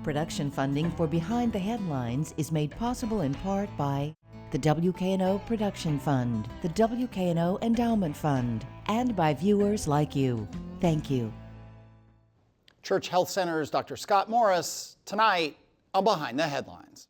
Production funding for Behind the Headlines is made possible in part by the WKNO Production Fund, the WKNO Endowment Fund, and by viewers like you. Thank you. Church Health Center's Dr. Scott Morris tonight on Behind the Headlines.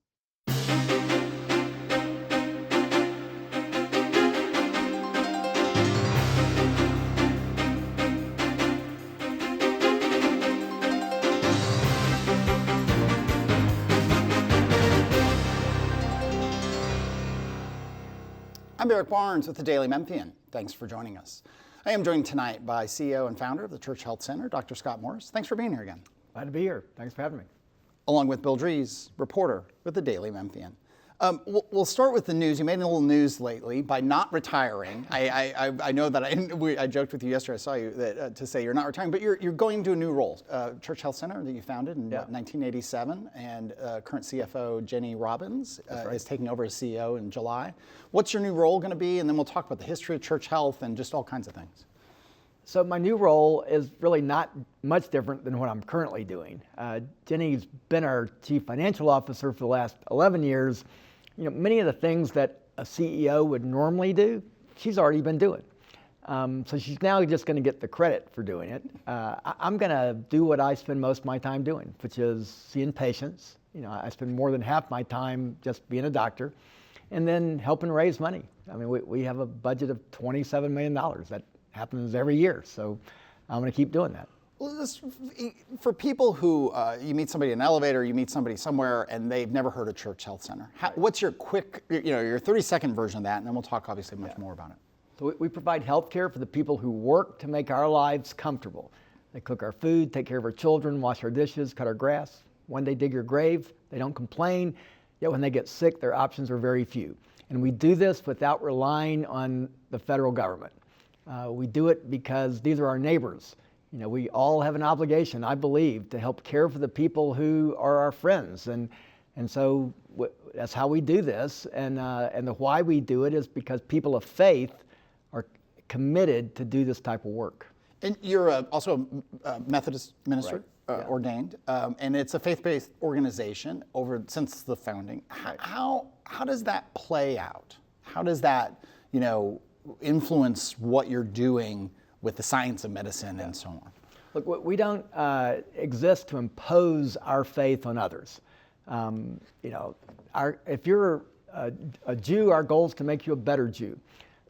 I'm Eric Barnes with the Daily Memphian. Thanks for joining us. I am joined tonight by CEO and founder of the Church Health Center, Dr. Scott Morris. Thanks for being here again. Glad to be here. Thanks for having me. Along with Bill Dries, reporter with the Daily Memphian. We'll start with the news. You made a little news lately by not retiring. I know that I joked with you yesterday. I saw you to say you're not retiring, but you're going to a new role. Church Health Center that you founded in 1987, and current CFO Jenny Robbins is taking over as CEO in July. What's your new role going to be? And then we'll talk about the history of Church Health and just all kinds of things. So my new role is really not much different than what I'm currently doing. Jenny's been our Chief Financial Officer for the last 11 years. You know, many of the things that a CEO would normally do, she's already been doing. So she's now just going to get the credit for doing it. I'm going to do what I spend most of my time doing, which is seeing patients. You know, I spend more than half my time just being a doctor, and then helping raise money. I mean, we have a budget of $27 million. That happens every year, so I'm going to keep doing that. Well, for people who, you meet somebody in an elevator, you meet somebody somewhere, and they've never heard of Church Health Center. What's your quick, your 30-second version of that, and then we'll talk obviously much more about it. So we provide health care for the people who work to make our lives comfortable. They cook our food, take care of our children, wash our dishes, cut our grass. When they dig your grave, they don't complain. Yet when they get sick, their options are very few. And we do this without relying on the federal government. We do it because these are our neighbors. You know, we all have an obligation, I believe, to help care for the people who are our friends. And so that's how we do this. And the why we do it is because people of faith are committed to do this type of work. And you're also a Methodist minister, right. Ordained, and it's a faith-based organization since the founding. Right. How does that play out? How does that, influence what you're doing with the science of medicine and so on? Look, we don't exist to impose our faith on others. If you're a Jew, our goal is to make you a better Jew.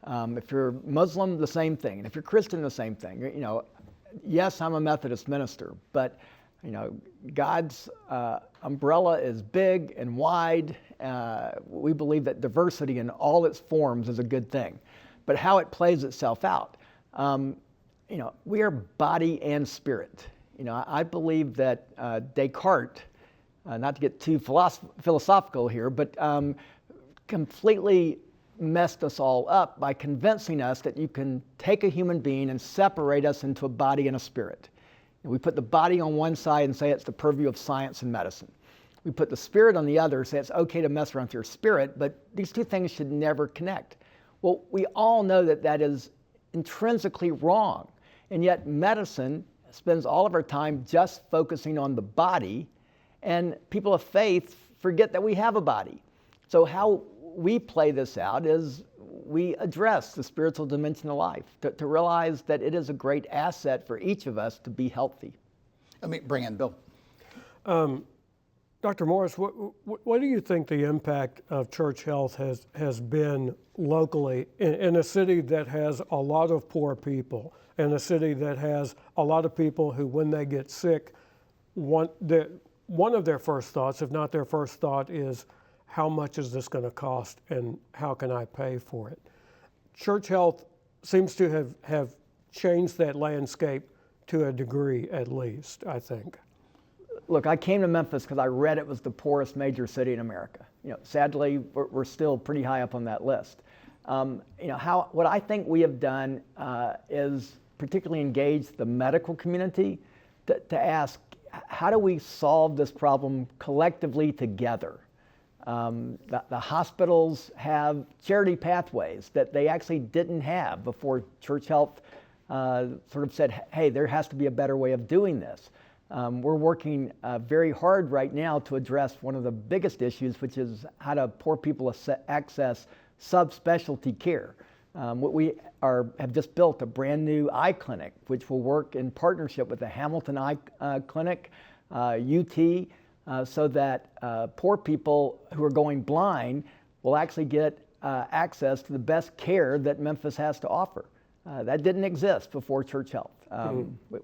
If you're Muslim, the same thing. And if you're Christian, the same thing. Yes, I'm a Methodist minister, but God's umbrella is big and wide. We believe that diversity in all its forms is a good thing. But how it plays itself out, we are body and spirit. I believe that Descartes, not to get too philosophical here, but completely messed us all up by convincing us that you can take a human being and separate us into a body and a spirit. And we put the body on one side and say it's the purview of science and medicine. We put the spirit on the other, say it's okay to mess around with your spirit, but these two things should never connect. Well, we all know that that is intrinsically wrong, and yet medicine spends all of our time just focusing on the body, and people of faith forget that we have a body. So how we play this out is we address the spiritual dimension of life, to realize that it is a great asset for each of us to be healthy. Let me bring in Bill. Dr. Morris, what do you think the impact of Church Health has been locally in a city that has a lot of poor people, in a city that has a lot of people who, when they get sick, one of their first thoughts, if not their first thought, is how much is this going to cost and how can I pay for it? Church Health seems to have changed that landscape to a degree, at least, I think. Look, I came to Memphis because I read it was the poorest major city in America. Sadly, we're still pretty high up on that list. What I think we have done is particularly engage the medical community to ask, how do we solve this problem collectively together? The hospitals have charity pathways that they actually didn't have before Church Health sort of said, hey, there has to be a better way of doing this. We're working very hard right now to address one of the biggest issues, which is how do poor people access subspecialty care. We have just built a brand new eye clinic, which will work in partnership with the Hamilton Eye Clinic, UT, so that poor people who are going blind will actually get access to the best care that Memphis has to offer. That didn't exist before Church Health.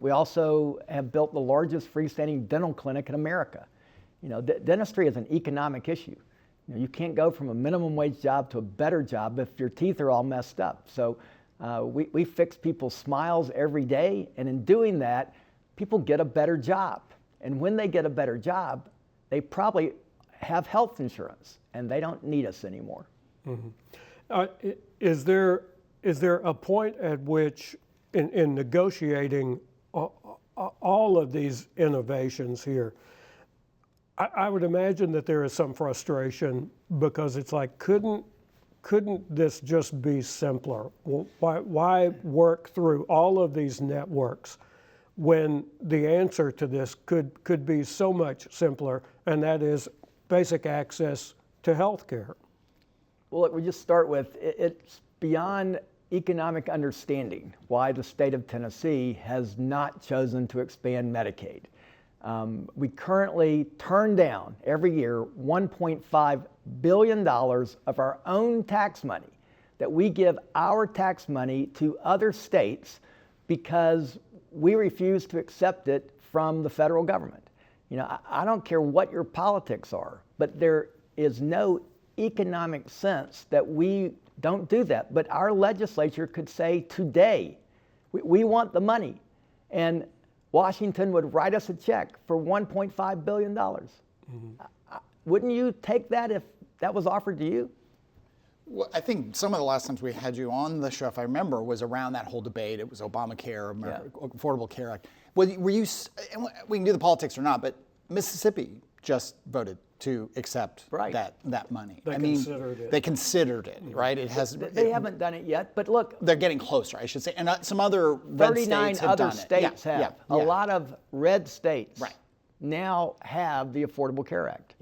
We also have built the largest freestanding dental clinic in America. You know, dentistry is an economic issue. You know, you can't go from a minimum wage job to a better job if your teeth are all messed up. So we fix people's smiles every day, and in doing that, people get a better job. And when they get a better job, they probably have health insurance, and they don't need us anymore. Is there a point at which, in negotiating all of these innovations here, I would imagine that there is some frustration because it's like, couldn't this just be simpler? Why work through all of these networks when the answer to this could be so much simpler, and that is basic access to health care? Well, look, we just start with, it's beyond economic understanding why the state of Tennessee has not chosen to expand Medicaid. We currently turn down every year $1.5 billion of our own tax money, that we give our tax money to other states because we refuse to accept it from the federal government. You know, I don't care what your politics are, but there is no economic sense that we don't do that. But our legislature could say today, we want the money, and Washington would write us a check for $1.5 billion. Wouldn't you take that if that was offered to you? Well, I think some of the last times we had you on the show, if I remember, was around that whole debate. It was Obamacare, Affordable Care Act. Were you, we can do the politics or not, but Mississippi just voted to accept that money. They considered it, right? It has. They haven't done it yet, but look, they're getting closer, I should say. And some other red states have done it. 39 other states have. A lot of red states now have the Affordable Care Act.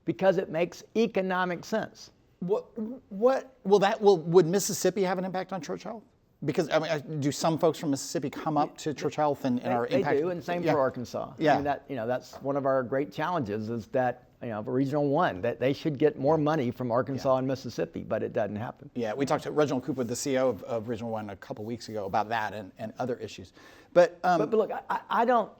Because it makes economic sense. Would Mississippi have an impact on Church Health? Because I mean, do some folks from Mississippi come up to Church Health and are impacted? They do, and same for Arkansas. I mean, that's one of our great challenges is that, Regional 1, that they should get more money from Arkansas and Mississippi, but it doesn't happen. Yeah, we talked to Reginald Cooper, the CEO of Regional 1, a couple weeks ago about that and other issues. But look, I don't,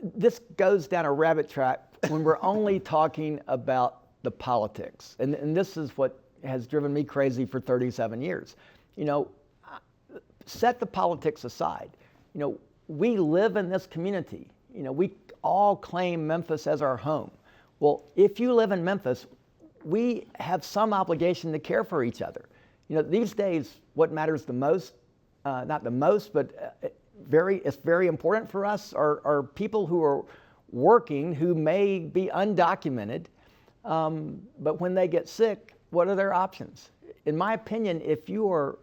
this goes down a rabbit track when we're only talking about the politics. And this is what has driven me crazy for 37 years. Set the politics aside. We live in this community. We all claim Memphis as our home. Well, if you live in Memphis, we have some obligation to care for each other. These days, what matters the most, not the most, but it's very important for us are people who are working, who may be undocumented, but when they get sick, what are their options? In my opinion, if you are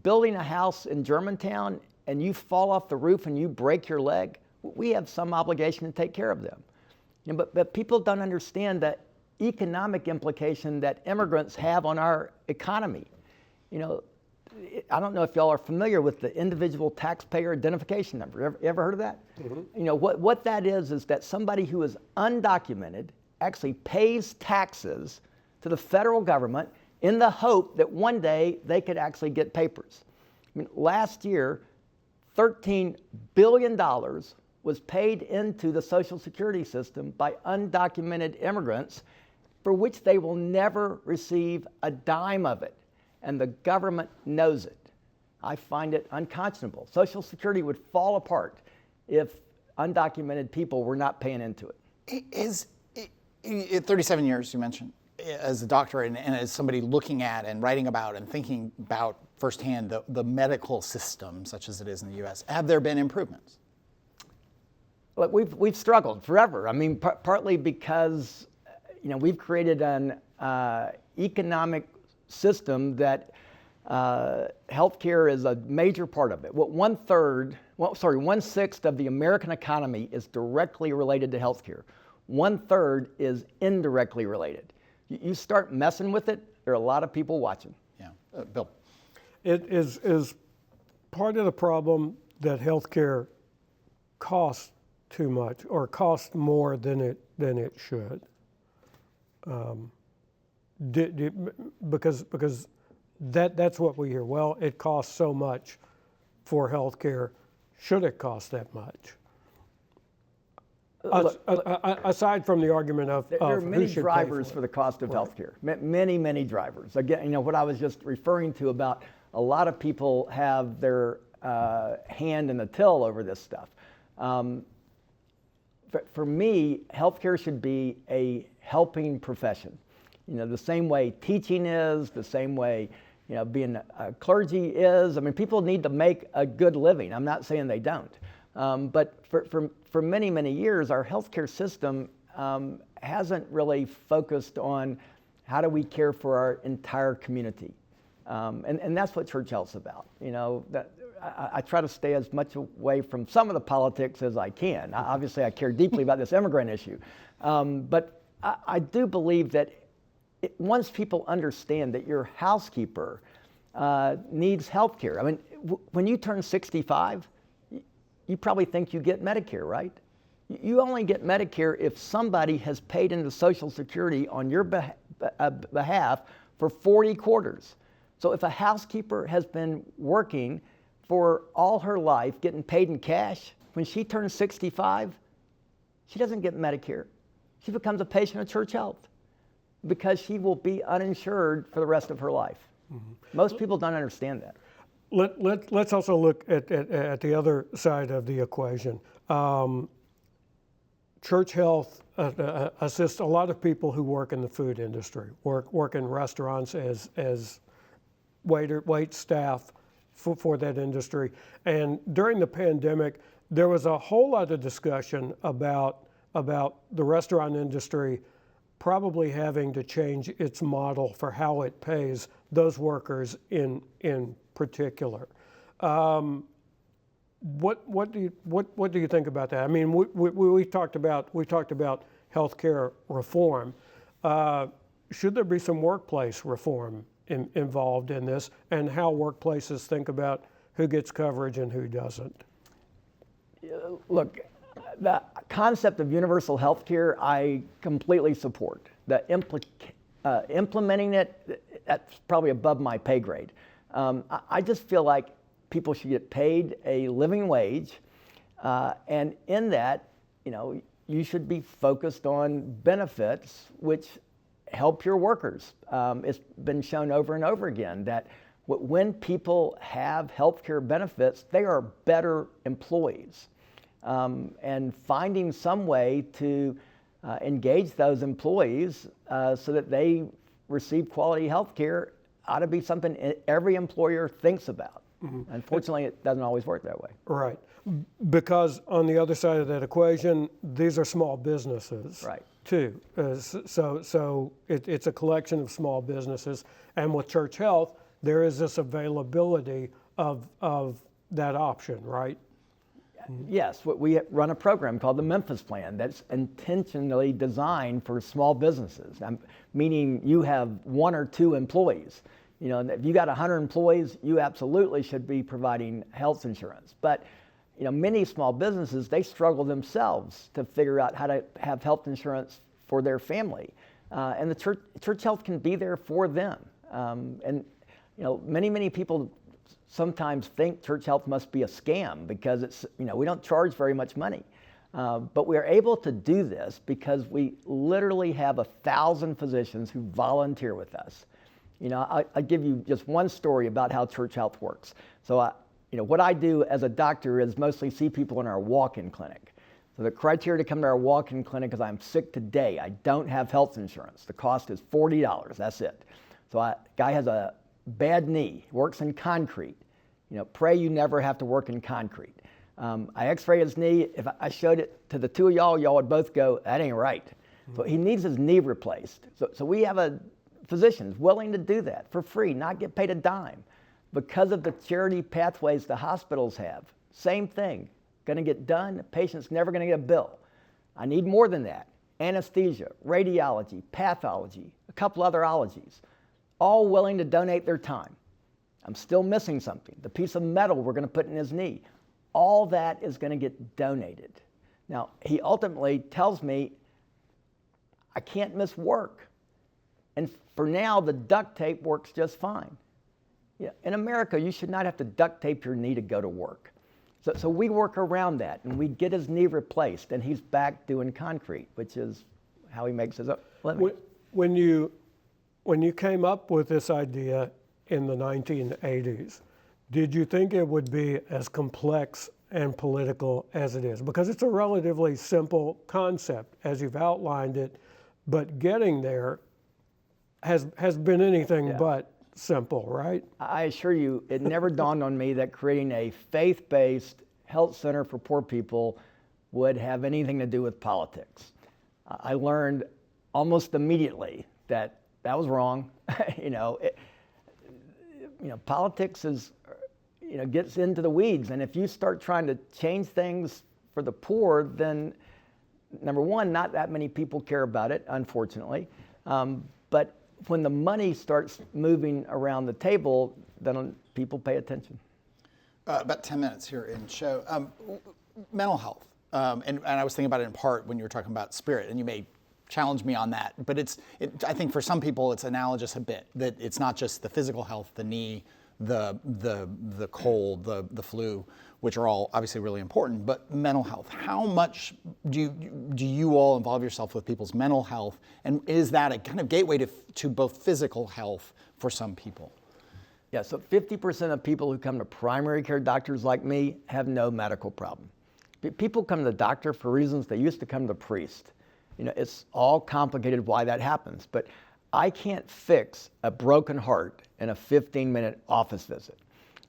building a house in Germantown and you fall off the roof and you break your leg, we have some obligation to take care of them. But people don't understand the economic implication that immigrants have on our economy. I don't know if y'all are familiar with the individual taxpayer identification number. You ever heard of that? What that is that somebody who is undocumented actually pays taxes to the federal government in the hope that one day they could actually get papers. Last year, $13 billion was paid into the Social Security system by undocumented immigrants, for which they will never receive a dime of it. And the government knows it. I find it unconscionable. Social Security would fall apart if undocumented people were not paying into it. 37 years, you mentioned, as a doctor and as somebody looking at and writing about and thinking about firsthand the medical system, such as it is in the U.S., have there been improvements? Look, we've struggled forever. I mean, partly because we've created an economic system that healthcare is a major part of it. 1/3 1/6 of the American economy is directly related to healthcare. 1/3 is indirectly related. You start messing with it, there are a lot of people watching. Yeah, Bill. It is part of the problem that healthcare costs too much or costs more than it should. Because that's what we hear. Well, it costs so much for healthcare. Should it cost that much? Aside from the argument of There are who many should pay drivers for for it. the cost of healthcare. Many drivers. Again, what I was just referring to about a lot of people have their hand in the till over this stuff. For me, healthcare should be a helping profession. The same way teaching is, the same way being a clergy is. I mean, people need to make a good living. I'm not saying they don't. But for many years, our healthcare system hasn't really focused on how do we care for our entire community. And that's what Church Health's about. I try to stay as much away from some of the politics as I can. Obviously, I care deeply about this immigrant issue. But I do believe that once people understand that your housekeeper needs health care, I mean, when you turn 65, you probably think you get Medicare, right? You only get Medicare if somebody has paid into Social Security on your behalf for 40 quarters. So if a housekeeper has been working for all her life, getting paid in cash, when she turns 65, she doesn't get Medicare. She becomes a patient of Church Health because she will be uninsured for the rest of her life. Mm-hmm. Most people don't understand that. Let's also look at the other side of the equation. Church Health assists a lot of people who work in the food industry, work in restaurants as wait staff for that industry. And during the pandemic, there was a whole lot of discussion about the restaurant industry probably having to change its model for how it pays those workers in particular. What do you think about that? I mean, we talked about healthcare reform. Should there be some workplace reform involved in this, and how workplaces think about who gets coverage and who doesn't? Look, the concept of universal health care, I completely support. The implementing it, that's probably above my pay grade. I just feel like people should get paid a living wage, and in that, you should be focused on benefits which help your workers. It's been shown over and over again that when people have healthcare benefits, they are better employees. And finding some way to engage those employees so that they receive quality health care ought to be something every employer thinks about. Mm-hmm. Unfortunately, it doesn't always work that way. Right. Because on the other side of that equation, these are small businesses, right, too. So it's a collection of small businesses. And with Church Health, there is this availability of that option, right? Yes, we run a program called the Memphis Plan that's intentionally designed for small businesses, meaning you have 1 or 2 employees. If you got 100 employees, you absolutely should be providing health insurance. But many small businesses, they struggle themselves to figure out how to have health insurance for their family. And the church health can be there for them. And many people sometimes think Church Health must be a scam because it's, we don't charge very much money. But we are able to do this because we literally have 1,000 physicians who volunteer with us. I'll give you just one story about how Church Health works. So, what I do as a doctor is mostly see people in our walk-in clinic. So the criteria to come to our walk-in clinic is I'm sick today. I don't have health insurance. The cost is $40. That's it. So guy has a bad knee, works in concrete. Pray you never have to work in concrete. I x-ray his knee. If I showed it to the two of y'all would both go, that ain't right. Mm-hmm. So he needs his knee replaced. So we have physicians willing to do that for free, not get paid a dime. Because of the charity pathways the hospitals have, Same thing, going to get done, the patient's never going to get a bill. I need more than that. Anesthesia, radiology, pathology, a couple other ologies, all willing to donate their time. I'm still missing something, the piece of metal we're going to put in his knee. All that is going to get donated. Now, he ultimately tells me, I can't miss work. And for now, the duct tape works just fine. Yeah, in America, you should not have to duct tape your knee to go to work. So we work around that, and we get his knee replaced, and he's back doing concrete, which is how he makes his living. When you came up with this idea in the 1980s, did you think it would be as complex and political as it is? Because it's a relatively simple concept, as you've outlined it, but getting there has been anything but simple, right? I assure you, it never dawned on me that creating a faith-based health center for poor people would have anything to do with politics. I learned almost immediately that was wrong. Politics is, gets into the weeds, and if you start trying to change things for the poor, then number one, not that many people care about it, unfortunately. But when the money starts moving around the table, then people pay attention. About 10 minutes here in show. Mental health, and I was thinking about it in part when you were talking about spirit, and you may challenge me on that, but I think for some people it's analogous a bit, that it's not just the physical health, the knee, the cold, the flu, which are all obviously really important, but mental health. How much do you all involve yourself with people's mental health, and is that a kind of gateway to both physical health for some people? Yeah, so 50% of people who come to primary care doctors like me have no medical problem. People come to the doctor for reasons they used to come to the priest. It's all complicated why that happens, but I can't fix a broken heart in a 15-minute office visit.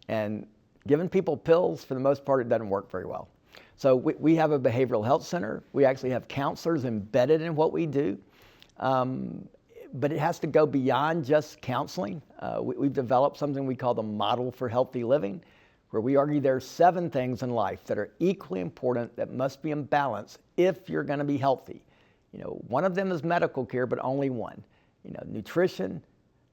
And giving people pills, for the most part, it doesn't work very well. So we have a behavioral health center. We actually have counselors embedded in what we do. But it has to go beyond just counseling. We've developed something we call the Model for Healthy Living, where we argue there are 7 things in life that are equally important that must be in balance if you're going to be healthy. One of them is medical care, but only one. Nutrition,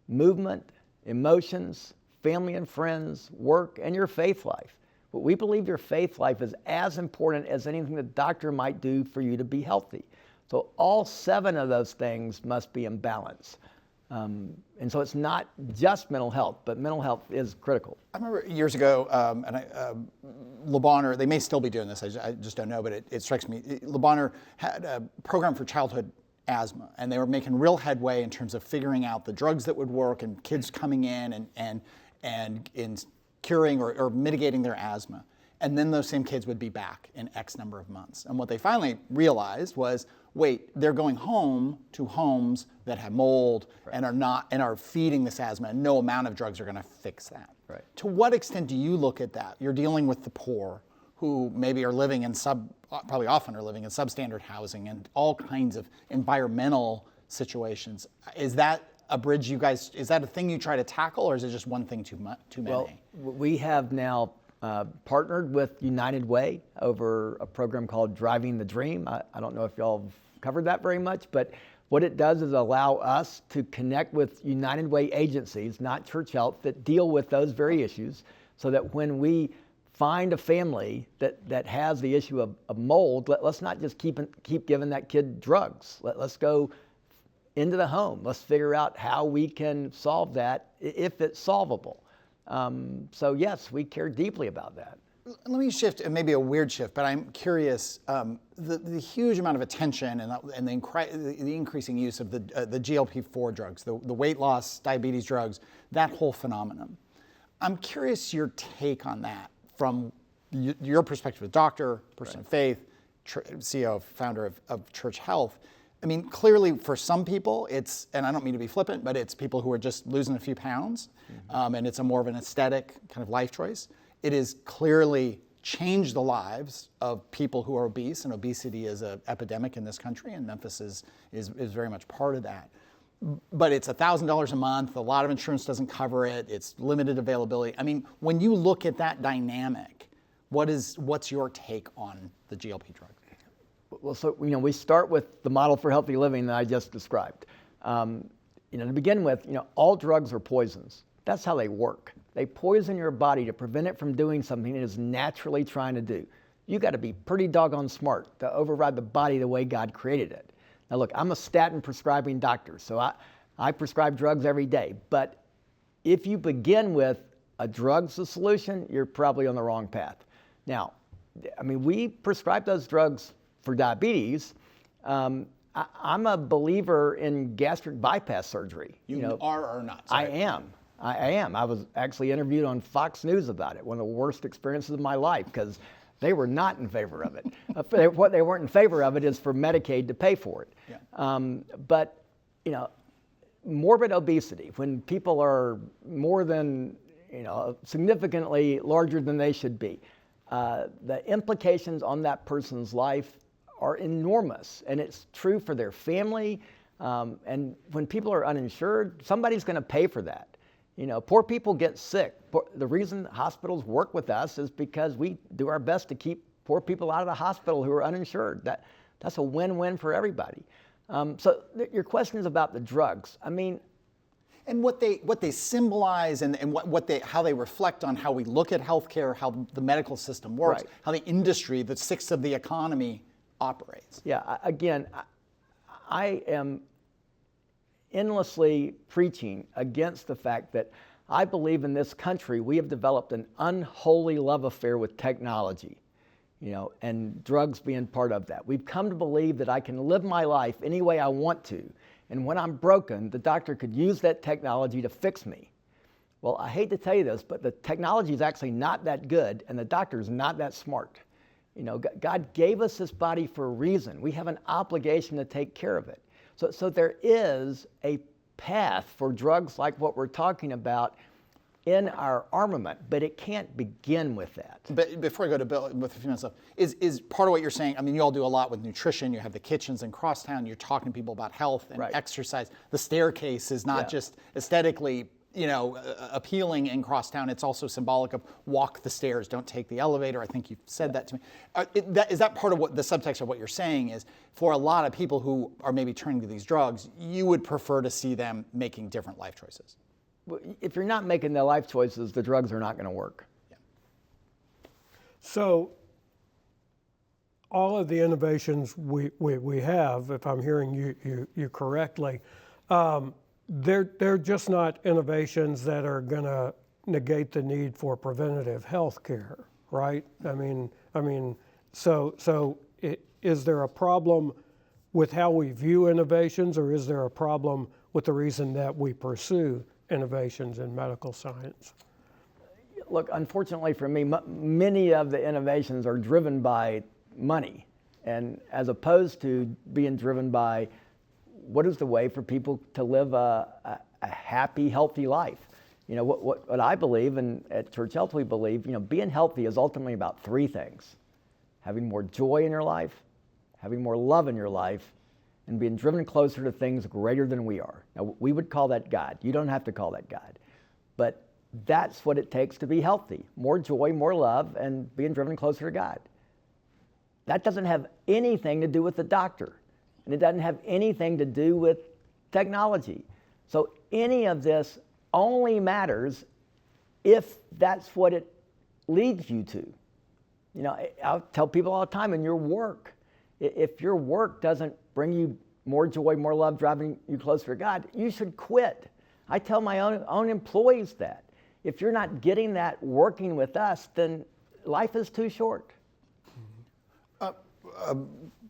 movement, emotions, family and friends, work, and your faith life. But we believe your faith life is as important as anything the doctor might do for you to be healthy. So all 7 of those things must be in balance. And so it's not just mental health, but mental health is critical. I remember years ago, Le Bonheur, they may still be doing this, I just don't know, but it strikes me. Le Bonheur had a program for childhood asthma, and they were making real headway in terms of figuring out the drugs that would work and kids coming in and in curing or mitigating their asthma. And then those same kids would be back in X number of months. And what they finally realized was, wait, they're going home to homes that have mold and are feeding this asthma, and no amount of drugs are going to fix that. Right. To what extent do you look at that? You're dealing with the poor, who maybe are living in probably often are living in substandard housing and all kinds of environmental situations. Is that a bridge you guys? Is that a thing you try to tackle, or is it just one thing too many? Well, we have now partnered with United Way over a program called Driving the Dream. I don't know if y'all have covered that very much, but what it does is allow us to connect with United Way agencies, not Church Health, that deal with those very issues, so that when we find a family that has the issue of mold, let's not just keep giving that kid drugs. Let's go into the home. Let's figure out how we can solve that if it's solvable. So yes, we care deeply about that. Let me shift, and maybe a weird shift, but I'm curious, the huge amount of attention and the increasing use of the GLP-4 drugs, the weight loss, diabetes drugs, that whole phenomenon. I'm curious your take on that from your perspective as doctor, person of faith, CEO, founder of Church Health. I mean, clearly for some people, it's, and I don't mean to be flippant, but it's people who are just losing a few pounds, and it's a more of an aesthetic kind of life choice. It has clearly changed the lives of people who are obese, and obesity is an epidemic in this country, and Memphis is very much part of that. But it's $1,000 a month, a lot of insurance doesn't cover it, it's limited availability. I mean, when you look at that dynamic, What's your take on the GLP drug? Well, so we start with the model for healthy living that I just described. To begin with, all drugs are poisons. That's how they work. They poison your body to prevent it from doing something it is naturally trying to do. You got to be pretty doggone smart to override the body the way God created it. Now look, I'm a statin prescribing doctor, so I prescribe drugs every day. But if you begin with a drug's the solution, you're probably on the wrong path. Now, we prescribe those drugs for diabetes. I'm a believer in gastric bypass surgery. You are or not? Sorry. I am. I was actually interviewed on Fox News about it, one of the worst experiences of my life, because they were not in favor of it. What they weren't in favor of it is for Medicaid to pay for it. Yeah. Morbid obesity, when people are more than, significantly larger than they should be, the implications on that person's life are enormous, and it's true for their family. And when people are uninsured, somebody's going to pay for that. Poor people get sick. The reason hospitals work with us is because we do our best to keep poor people out of the hospital who are uninsured. That's a win-win for everybody. So your question is about the drugs. And what they symbolize and how they reflect on how we look at healthcare, how the medical system works, right. How the industry, the sixth of the economy, operates. Yeah, again, I am endlessly preaching against the fact that I believe in this country we have developed an unholy love affair with technology, and drugs being part of that. We've come to believe that I can live my life any way I want to, and when I'm broken, the doctor could use that technology to fix me. Well, I hate to tell you this, but the technology is actually not that good, and the doctor is not that smart. God gave us this body for a reason. We have an obligation to take care of it. So there is a path for drugs like what we're talking about in our armament, but it can't begin with that. But before I go to Bill with a few minutes left, is part of what you're saying, you all do a lot with nutrition, you have the kitchens in Crosstown, you're talking to people about health and right. exercise. The staircase is not just aesthetically appealing in Crosstown, it's also symbolic of walk the stairs, don't take the elevator. I think you've said that to me. Is that part of what the subtext of what you're saying is, for a lot of people who are maybe turning to these drugs, you would prefer to see them making different life choices? If you're not making the life choices, the drugs are not going to work. Yeah. So all of the innovations we have, if I'm hearing you correctly, they're just not innovations that are going to negate the need for preventative health care, right? Is there a problem with how we view innovations, or is there a problem with the reason that we pursue innovations in medical science? Look, unfortunately for me, many of the innovations are driven by money, and as opposed to being driven by what is the way for people to live a happy, healthy life. What I believe, and at Church Health we believe, being healthy is ultimately about three things: having more joy in your life, having more love in your life, and being driven closer to things greater than we are. Now, we would call that God. You don't have to call that God. But that's what it takes to be healthy: more joy, more love, and being driven closer to God. That doesn't have anything to do with the doctor. And it doesn't have anything to do with technology. So any of this only matters if that's what it leads you to. I'll tell people all the time, in your work, if your work doesn't bring you more joy, more love, driving you closer to God, you should quit. I tell my own employees that. If you're not getting that working with us, then life is too short.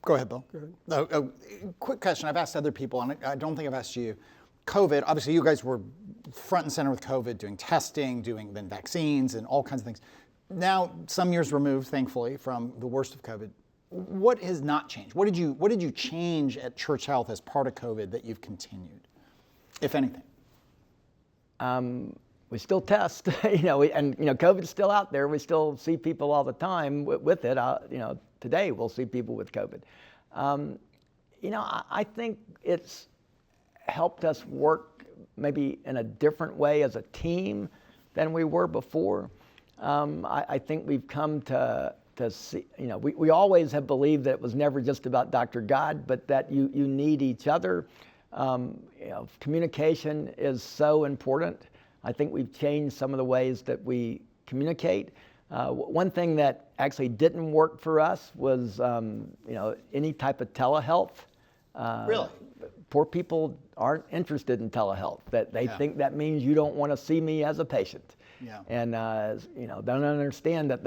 Go ahead, Bill. Go ahead. Quick question. I've asked other people, and I don't think I've asked you. COVID, obviously you guys were front and center with COVID, doing testing, doing then vaccines and all kinds of things. Now, some years removed, thankfully, from the worst of COVID, what has not changed? What did you change at Church Health as part of COVID that you've continued, if anything? We still test, COVID's still out there. We still see people all the time with it. Today we'll see people with COVID. I think it's helped us work maybe in a different way as a team than we were before. I think we've come to see, we always have believed that it was never just about Dr. God, but that you need each other. Communication is so important. I think we've changed some of the ways that we communicate. One thing that actually didn't work for us was, any type of telehealth. Really? Poor people aren't interested in telehealth. That they think that means you don't want to see me as a patient. Yeah. And don't understand that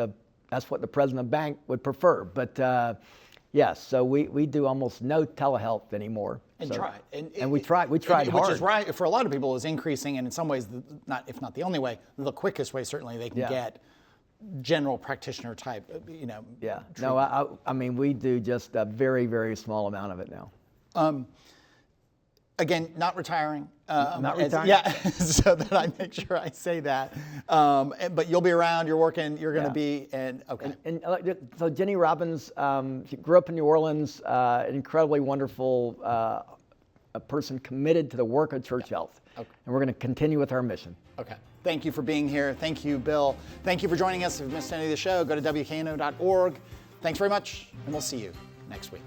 that's what the president of the bank would prefer. But yes, so we do almost no telehealth anymore. And so, tried. And we tried hard. Which is right, for a lot of people, is increasing, and in some ways, if not the only way, the quickest way certainly they can get general practitioner type, Yeah. treatment. No, I mean, we do just a very, very small amount of it now. Again, not retiring. Not retiring? Yeah, so that I make sure I say that. But you'll be around, you're working, you're going to be, okay. So Jenny Robbins, she grew up in New Orleans, an incredibly wonderful a person committed to the work of Church Health. Okay. And we're going to continue with our mission. Okay. Thank you for being here. Thank you, Bill. Thank you for joining us. If you missed any of the show, go to WKNO.org. Thanks very much, and we'll see you next week.